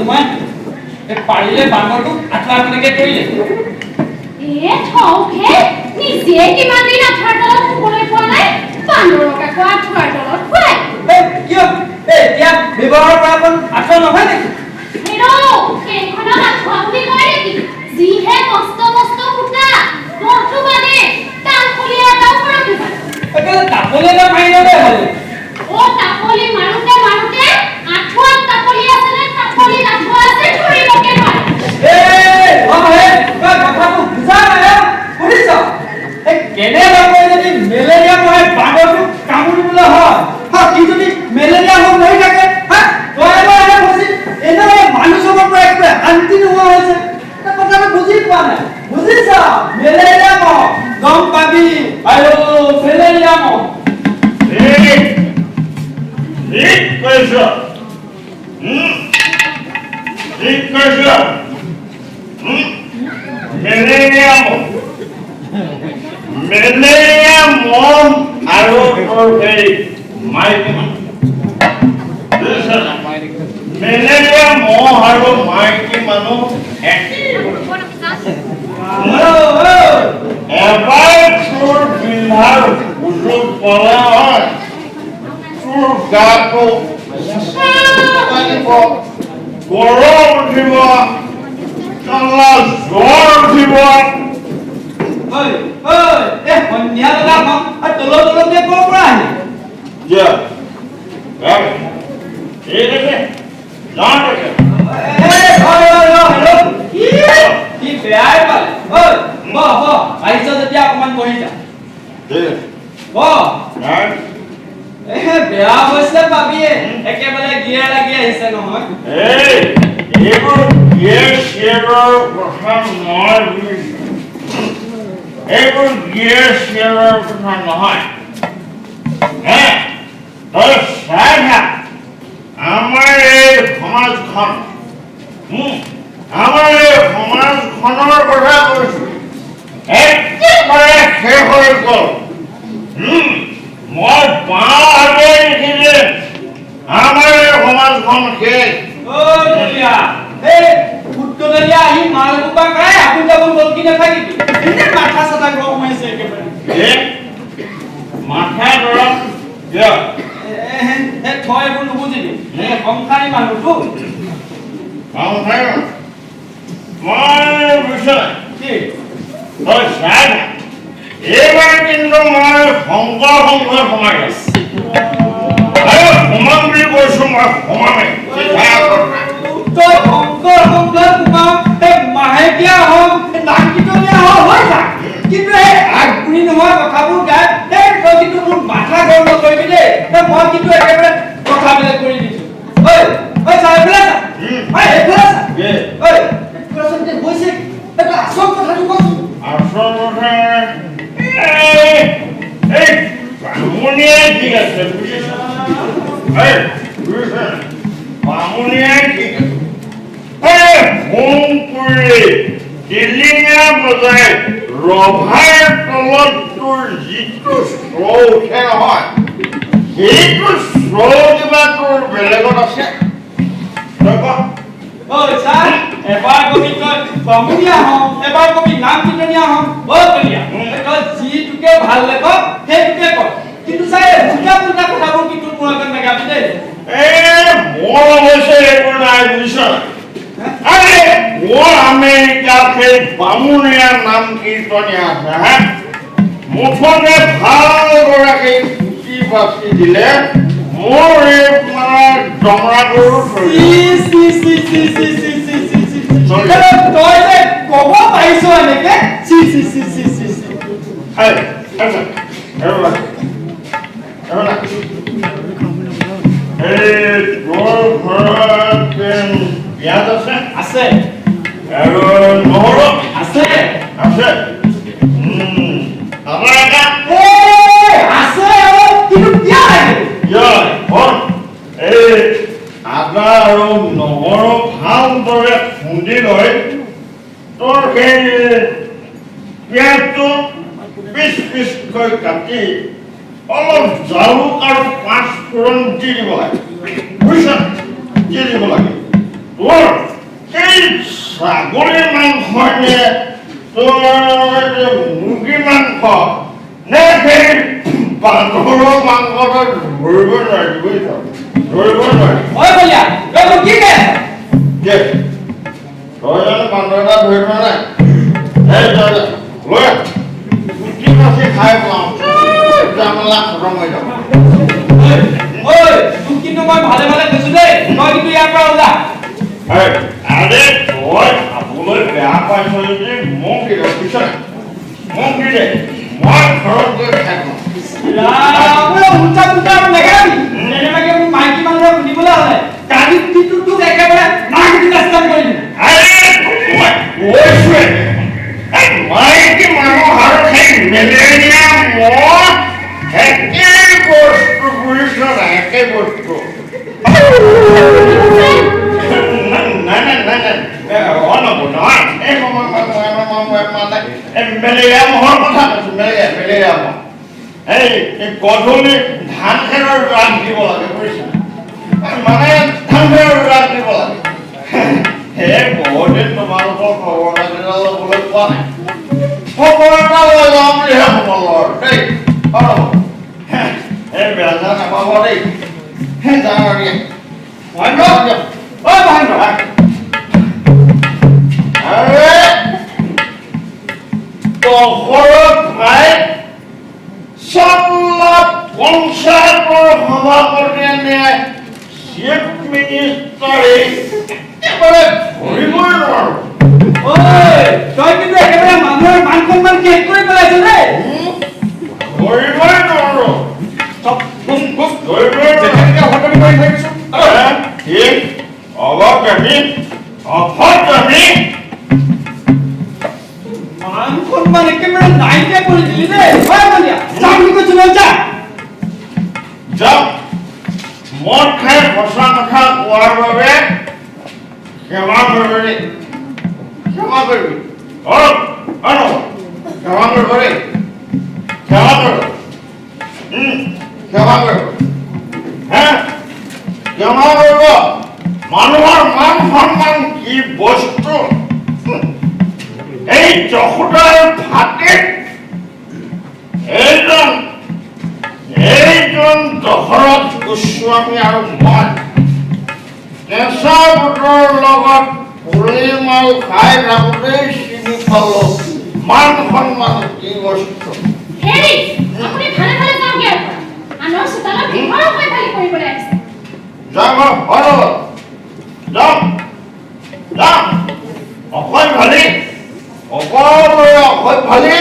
মই পাৰিলে বান্দৰটো আঠুৱা কেনেকে কৰিলে ঠৌকে নিজে কিমান দিন আঠুৱাৰ তলত শুবলৈ পোৱা নাই বান্দৰক আকৌ আঠুৱাৰ তলত শুৱাই কিয় এতিয়া ব্যৱহাৰ কৰা আঠুৱা নহয় নেকি সেইখনত আঠুৱা বুলি কয় নেকি যিহে মস্ত মস্ত সূতা মৰটো মানে টাংখলি এটাও ৰাখিব তাপলি এটা মাৰি ল'লে হ'ল তাপলি মাৰোতে আঠুৱাত তাপলি আছে নে তাপলিত আঠুৱা আছে ধৰিবকে নোৱাৰে কথাটো বুজা নাই শুনিছ কেনেবাকৈ যদি মেলেৰিয়া নহয় বান্দৰটো কামুৰিবলৈ হয় কি যদি মেলেৰিয়া হৈ মৰি থাকে এনেদৰে মানুহ চবৰ পৰা একোৱে শান্তি নোহোৱা হৈছে কথাটো বুজি পোৱা নাই বুজিছ মেলেৰিয়া মহ গম পাবি আৰু মেলেৰিয়া মহ ঠিক কৈছ মেলেৰিয়া মহ আৰু তোৰ হেৰি মাইকী মেলেৰিয়া মহ আৰু মাইকী মানুহ এবাৰ তোৰ পিন্ধাৰ সুযোগ পালে হয় তোৰ গাটো গৰম উঠিব জ্বৰ উঠিব সন্ধিয়া লগা তলকে ক'ৰ পৰা আহিলে কি বেয়াই পালে আহিছ যেতিয়া অকমান বহি যা বেয়া হৈছে পাবিয়ে একেবাৰে গিয়ে লাগি আহিছে নহয় এইবোৰ গিয়েৰ চিয়েৰৰ কথা মই বুজিছো এইবোৰ গিয়েৰ চিয়েৰৰ কথা নহয় তই চাই থাক আমাৰ এই সমাজখন সমাজখনৰ কথা কৈছো একেবাৰে শেষ হৈ গ'ল মই পাওঁ আগে দেখিলে আমাৰ এই সমাজখন শেষ আহি মাল বোপা খাই আপুনি যাব গ'ল কি নাথাকিবি মাথা চাথা গৰম হৈছে একেবাৰে মাথা গৰম তই এইবোৰ নুবুজিবি সংসাৰী মানুহটো মই বুজিছ কি তই চাই এইবাৰ কিন্তু মই শংকৰ সোমাই আছো আৰু সোমাম বুলি কৈছো মই সোমামেই তই শংকৰ মাহেকীয়া হওক নাম কীৰ্তনীয়া হওক হৈ থাক কিন্তু এই আগগুৰি নোহোৱা কথাবোৰ গাই তই কিন্তু মোৰ মাথা গৰম নকৰিবি দেই মই কিন্তু একেবাৰে কথাবিলাক কৰি দিছো এইফালে হৈছে আচল কথাটো কচোন আচল কথা এই বামুণীয়াই ঠিক আছে বুজিছ বামুণীয়াই ঠিক আছে হোম কৰি টিলিঙা বজাই ৰভাৰ তলত তোৰ যিটো শ্ৰ উঠে নহয় সেইটো শ্ৰ কিবা তোৰ বেলেগত আছে এবাৰ কবি তই বামুণীয়া হওঁ এবাৰ কবি নাম কীৰ্তনীয়া হওঁ বৰতলীয়া তই যিটোকে ভাল দেখ সেইটোকে কৰ কিন্তু চাই উল্টা পুল্টা কথাবোৰ কিন্তু মোৰ আগত নাগাবি দেই মোৰ অৱশ্যে এইবোৰ নাই বুজিছ মোৰ আমেৰিকাত সেই বামুণীয়া নাম কীৰ্তনীয়া আছে হা মুঠতে ভাল গৰাকী পুতি বাচি দিলে মোৰ এই মানে দমৰা গৰু তই যে কব পাৰিছ এনেকে তোৰ ঘৰত বিয়াত আছে আছে আৰু নহৰু আছে আছে আছে কিন্তু বিয়া এই আদা আৰু নহৰু ভালদৰে খুন্দি লৈ তোৰ সেই পিঁয়াজটো পিচ পিচকৈ কাটি অলপ জালুক আৰু পাঁচ ফোৰণ দি দিব লাগে বুজিছ দি দিব লাগে তোৰ এই ছাগলী মাংস নে তোৰ মুৰ্গী মাংস নে সেই বান্দৰৰ মাংসটো ধৰিব নোৱাৰি বুজিছ ধৰিব নোৱাৰি ঐ বলিয়া তই মোক কি কৈ আছ তই জানো বান্দৰ এটা ধৰিব নাই এই তই লৈ গুটি মাছি খাই পাওঁ জামেলা খতম হৈ যাব ঐ তোক কিন্তু মই ভালে ভালে কৈছো দেই তই কিন্তু ইয়াৰ পৰা ওলা আৰে তই খাবলৈ বেয়া পাইছ যদি মোক দি ৰখিছ মোক দি দে মই ঘৰত গৈ খাই এনেকে মাইকী মানুহৰ শুনিবলৈ হ'লে কালি তোক একেবাৰে মাইকী ৰাস্তা কৰি দিম মাইকী মানুহ আৰু সেই মেলেৰিয়া মহ একে বস্তু বুজিছ নাই একে বস্তু মেলেৰিয়া মহৰ কথা কৈছো মেলেৰিয়া মহ এই গধূলি ধান খেৰৰ ৰাগ দিব লাগে বুজিছা মানে ধান খেৰৰ ৰাগ দিব লাগে সেই বহুত দিন তোমালোকৰ খবৰ এটা ল'বলৈ পোৱা নাই খবৰ এটা লৈ যাওঁ বুলিহে খবৰ দেই এই বেয়া চেয়া নাপাব দেই সেই যাওঁ আৰু মহেন্দ্ৰ ঐ মহেন্দ্ৰ আৰে ঘৰত ভাই পঞ্চায়তৰ সভাপতিয়ে নে চিফ মিনিষ্টাৰে একেবাৰে ধৰিবই নোৱাৰো ঐ তই কিন্তু একেবাৰে মানুহৰ মান সন্মান শেষ কৰি পেলাইছ দেই ধৰিবই নোৱাৰো ধৰিবই ঠিক অভদ্ৰামী অভদ্ৰামী মান সন্মান একেবাৰে নাইকিয়া কৰি দিলি দেই হয় বলিয়া যা বুলি কৈছো ন যা যাওক মদ খাই সঁচা কথা কোৱাৰ বাবে ক্ষমা কৰিবি ক্ষমা কৰিবি ক্ষমা কৰিব দেই ক্ষমা কৰিব ক্ষমা কৰিব হে ক্ষমা কৰিব মানুহৰ মান সন্মান কি বস্তু এই যশোদাৰ ভাতিক এইজন দশৰথ গোস্বামী আৰু মই কেঁচা বুটৰ লগত পুলি মাল খাই থাকোঁতেই চিনি পালো মান সন্মান কি বস্তু হেৰি আপুনি ভালে ভালে যাওক ইয়াৰ পৰা আনৰ চোতালত বিঘৰ হৈ খালি কৰিবলৈ আহিছে যাম যাম যাম অকল ভালি অকলৰে অকল ভালি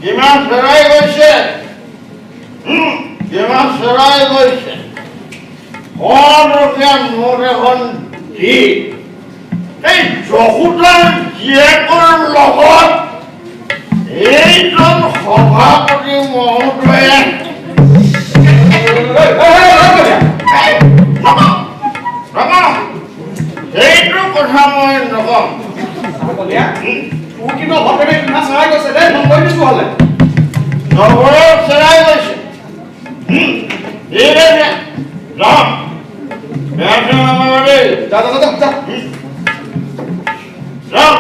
কিমান চেৰাই গৈছে কিমান চেৰাই গৈছে সৰহীয়া নোট এখন দি এই যশোদাৰ জীয়েকৰ লগত এইজন সভাপতি মহোদয়ে সেইটো কথা মই নকম বলিয়া তোৰ কিন্তু অভদ্ৰামী কিমান চেৰাই গৈছে দেই মই কৈ দিছো হ'লে নগৰৰ চেৰাই গৈছে যাম বেয়া চেৰা নামাৰিবা দেই যাম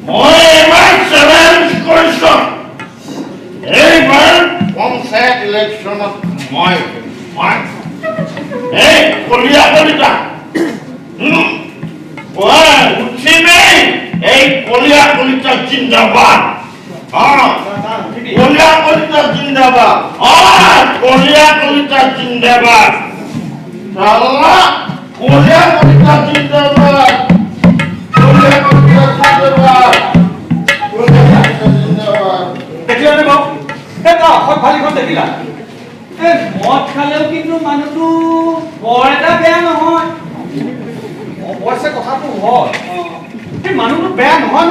মই এইবাৰ চেলেঞ্জ কৰিছো এইবাৰ পঞ্চায়ত ইলেকশ্যনত মই এই কলিয়া কলিতা উঠিমেই এই কলিয়া কলিতা জিন্দাবাদ কলিয়া কলিতা জিন্দাবাদ কলিয়া কলিতা জিন্দাবাদ কলিয়া কলিতা জিন্দাবাদ কলিয়া কলিতা জিন্দাবাদ কলিয়া কলিতা জিন্দাবাদ দেখিলা নে বাবু এটা অসৎ ভালিখন দেখিলা এই মদ খালেও কিন্তু মানুহটো বৰ এটা বেয়া নহয় অৱশ্যে কথাটো হয় সেই মানুহটো বেয়া নহয়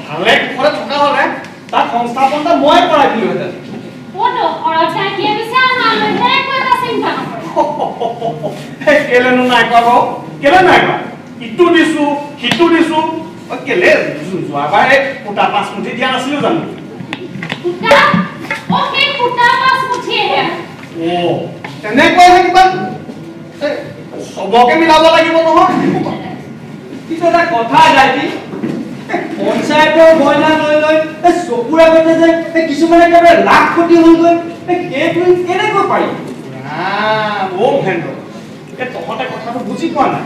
ভালে ঘৰে থকা হ'লে তাত সংস্থাপনটা মই কৰাই দিলোহেঁতেন কেলেনো নাই কোৱা বাৰু কেলে নাই কোৱা ইটো দিছো সিটো দিছো কেলে যোৱাবাৰ এই ফুটা 5 মুঠি দিয়া নাছিলো জানো তেনেকৈ কিবা চবকে মিলাব লাগিব নহয় কিন্তু এটা কথা যাইতি পঞ্চায়তৰ মইনা লৈ চকুৰ আগতে যে কিছুমানে একেবাৰে লাখ কোটি হৈ গ'ল সেইটো কেনেকৈ পাৰি ভেন্দ্ৰ তহঁতে কথাটো বুজি পোৱা নাই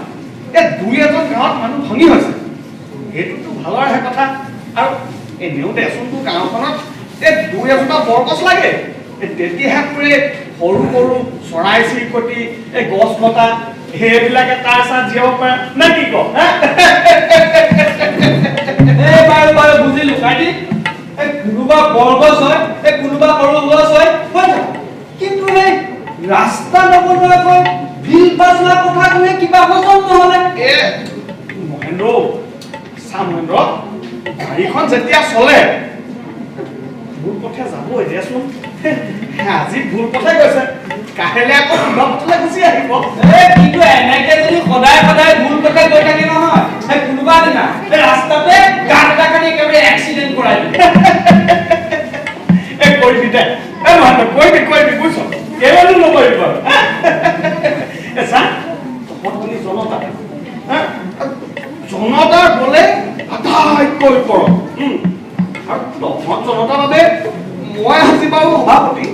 দুই এজন গাঁৱত মানুহ ধনী হৈছে সেইটোতো ভালৰহে কথা আৰু এনেও দেচোনটো গাঁওখনত দুই এজোপা বৰগছ লাগে তেতিয়াহে তোৰে সৰু সৰু চৰাই চিৰিকটি গছ লতা সেইবিলাকে তাৰ চাত জীয়াব পাৰে নে কি ক বাৰু বুজিলো কাটি কোনোবা বৰগছ হয় কোনোবা সৰু গছ হয় কিন্তু এই ৰাস্তা নবনোৱাকৈ বিল পাছ হোৱা কথাটোৱে কিবা হজম নহ'লে মহেন্দ্ৰ মহেন্দ্ৰ গাড়ীখন যেতিয়া চলে ভুল পথে যাব এতিয়াচোন আজি ভুল পথে গৈছে কাহেলে আকৌ শুদ্ধ পথলে গুচি আহিব কিন্তু এনেকে যদি সদায় সদায় ভুল পথে গৈ থাকে নহয় কোনোবা দিনা ৰাস্তাতে গাড়ী এটা কাটি একেবাৰে এক্সিডেণ্ট কৰাই দিয়ে কৰিবি দে মহেন্দ্ৰ কৰিবি বুজিছ কেৱলো নকৰিব তহঁতখিনি জনতাৰ বোলে আটাইতকৈ ওপৰত আৰু তহঁত জনতাৰ বাবে মই আজি বাৰু সভাপতি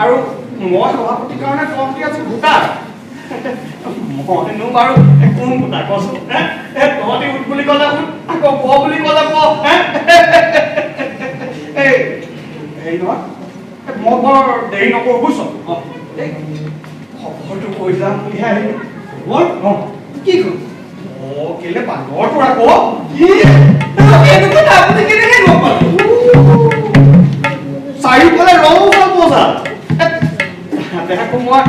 আৰু মই সভাপতিৰ কাৰণে তহঁতি আজি ভোটাৰ মইনো বাৰু কোন ভোটাৰ কচোন তহঁতি উঠ বুলি ক'লে উঠ আকৌ প বুলি ক'লে প হেৰি নহয় মই বৰ দেৰি নকৰোঁ বুজিছ খবৰটো কৈ যাম বুলিহে আহিলোঁ কি কৰো কেলে বান্দৰটো আকৌ আপুনি কেনেকে গম পালে চাৰিওফালে ৰং বজা মই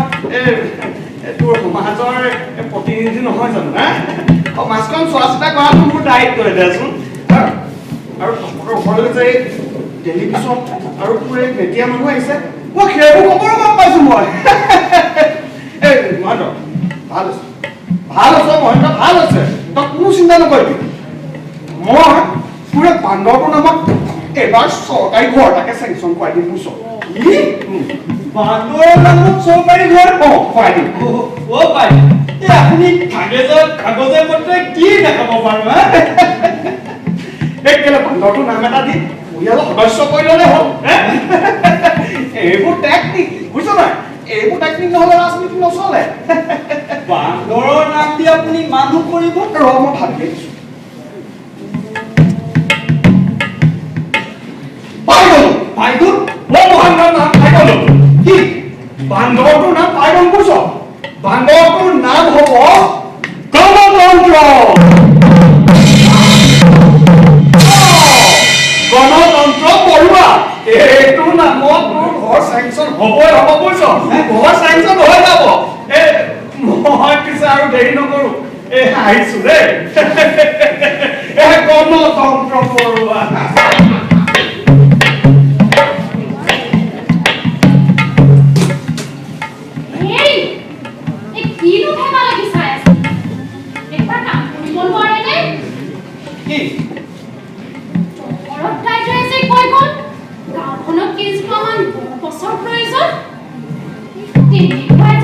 তোৰ সমাজৰ প্ৰতিনিধি নহয় জানো সমাজখন চোৱা চিতা কৰাটো মোৰ দায়িত্ব দেচোন আৰু তহঁতৰ ওপৰলৈ যে টেলিভিশ্যন আৰু তোৰ এই মেডিয়া মানুহ আহিছে মই সেইবোৰ খবৰো গম পাইছো মই মহেন্দ্ৰ ভাল হৈছে মহেন্দ্ৰ ভাল হৈছে তই কোনো চিন্তা নকৰিবি মই তোৰ বান্দৰটোৰ নামত এবাৰ চৰকাৰী ঘৰ এটাকে চেংচন কৰাই দিম বুজিছ বান্দৰৰ নামত চৰকাৰী ঘৰ কৰাই দিম পাই আপুনি কাগজে পত্ৰে কি দেখাব পাৰো কেলে বান্দৰটোৰ নাম এটা দি পৰিয়ালৰ সদস্য কৰি ল'লে হ'ল এইবোৰ টেকনিক বুজিছ নাই এইবোৰ টেকনিক নহ'লে ৰাজনীতি নচলে বান্দৰৰ নাম দি আপুনি মানুহ কৰিব মই ভাবি আহিছো বান্দৰটোৰ নাম পাই গ'ল বুজিছ বান্দৰটোৰ নাম হ'ব গণতন্ত্ৰ বৰুৱা এইটো নামত তোৰ ঘৰ চেংচন হ'বই হ'ব বুজিছ ঘৰ চেংচন হৈ যাব মই পিছে আৰু দেৰি নকৰো আহিছো দেই গণতন্ত্ৰ বৰুৱা Did you